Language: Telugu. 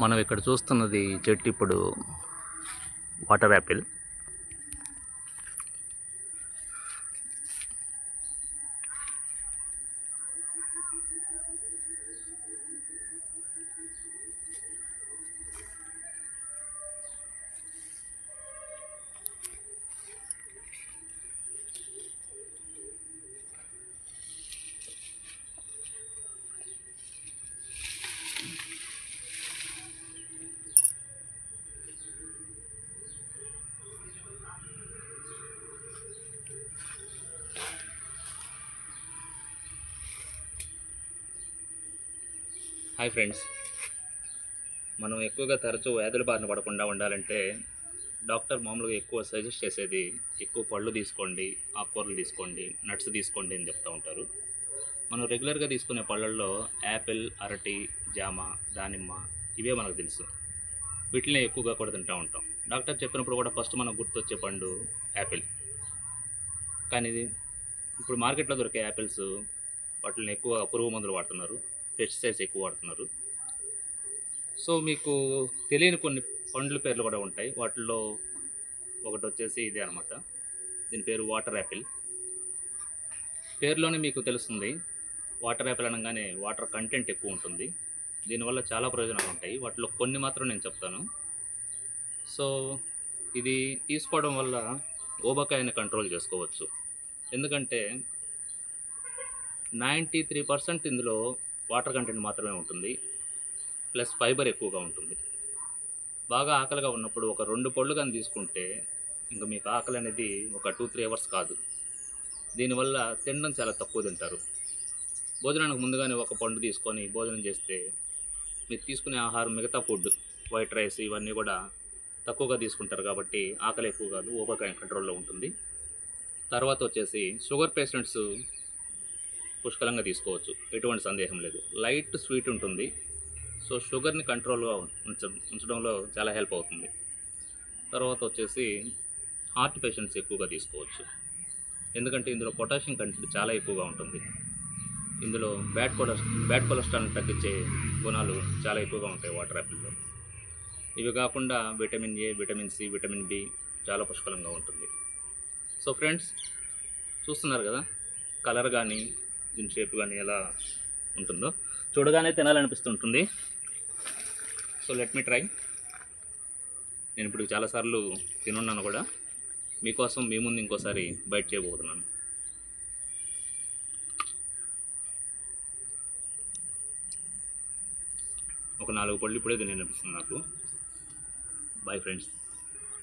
మనం ఇక్కడ చూస్తున్నది చెట్టు ఇప్పుడు వాటర్ యాపిల్. హాయ్ ఫ్రెండ్స్, మనం ఎక్కువగా తరచూ వ్యాధుల బారిన పడకుండా ఉండాలంటే డాక్టర్ మామూలుగా ఎక్కువ సజెస్ట్ చేసేది ఎక్కువ పళ్ళు తీసుకోండి, ఆకుకూరలు తీసుకోండి, నట్స్ తీసుకోండి అని చెప్తూ ఉంటారు. మనం రెగ్యులర్గా తీసుకునే పళ్ళల్లో యాపిల్, అరటి, జామ, దానిమ్మ ఇవే మనకు తెలుసు. వీటిని ఎక్కువగా కూడా తింటూ ఉంటాం. డాక్టర్ చెప్పినప్పుడు కూడా ఫస్ట్ మనకు గుర్తొచ్చే పండు యాపిల్. కానీ ఇప్పుడు మార్కెట్లో దొరికే యాపిల్స్ వాటిని ఎక్కువ పురుగు మందులు వాడుతున్నారు, పెస్టిసైడ్స్ ఎక్కువ వాడుతున్నారు. సో మీకు తెలియని కొన్ని పండ్ల పేర్లు కూడా ఉంటాయి. వాటిల్లో ఒకటి వచ్చేసి ఇదే అనమాట. దీని పేరు వాటర్ యాపిల్. పేరులోనే మీకు తెలుస్తుంది, వాటర్ యాపిల్ అనగానే వాటర్ కంటెంట్ ఎక్కువ ఉంటుంది. దీనివల్ల చాలా ప్రయోజనాలు ఉంటాయి. వాటిలో కొన్ని మాత్రం నేను చెప్తాను. సో ఇది తీసుకోవడం వల్ల ఊబకాయాన్ని కంట్రోల్ చేసుకోవచ్చు. ఎందుకంటే 93% ఇందులో వాటర్ కంటెంట్ మాత్రమే ఉంటుంది, ప్లస్ ఫైబర్ ఎక్కువగా ఉంటుంది. బాగా ఆకలిగా ఉన్నప్పుడు ఒక 2 పళ్ళు కానీ తీసుకుంటే ఇంకా మీకు ఆకలి అనేది ఒక 2-3 అవర్స్ కాదు. దీనివల్ల తినడం చాలా తక్కువ తింటారు. భోజనానికి ముందుగానే ఒక పండు తీసుకొని భోజనం చేస్తే మీరు తీసుకునే ఆహారం, మిగతా ఫుడ్, వైట్ రైస్ ఇవన్నీ కూడా తక్కువగా తీసుకుంటారు కాబట్టి ఆకలి ఎక్కువ కాదు, ఊబకాయం కంట్రోల్లో ఉంటుంది. తర్వాత వచ్చేసి షుగర్ పేషెంట్స్ పుష్కలంగా తీసుకోవచ్చు, ఎటువంటి సందేహం లేదు. లైట్ స్వీట్ ఉంటుంది, సో షుగర్ని కంట్రోల్గా ఉంచడంలో చాలా హెల్ప్ అవుతుంది. తర్వాత వచ్చేసి హార్ట్ పేషెంట్స్ ఎక్కువగా తీసుకోవచ్చు, ఎందుకంటే ఇందులో పొటాషియం కంటెంట్ చాలా ఎక్కువగా ఉంటుంది. ఇందులో బ్యాడ్ కొలెస్ట్రాల్ని తగ్గించే గుణాలు చాలా ఎక్కువగా ఉంటాయి వాటర్ యాపిల్లో. ఇవి కాకుండా vitamin A, vitamin C, vitamin B చాలా పుష్కలంగా ఉంటుంది. సో ఫ్రెండ్స్, చూస్తున్నారు కదా కలర్ కానీ దీని షేప్ కానీ ఎలా ఉంటుందో, చూడగానే తినాలనిపిస్తుంటుంది. So let me try. నేను ఇప్పుడు చాలాసార్లు తినున్నాను కూడా, మీకోసం మీ ముందు ఇంకోసారి బైట్ చేయబోతున్నాను. ఒక 4 పళ్ళు ఇప్పుడే తినాలనిపిస్తుంది నాకు. Boy friends.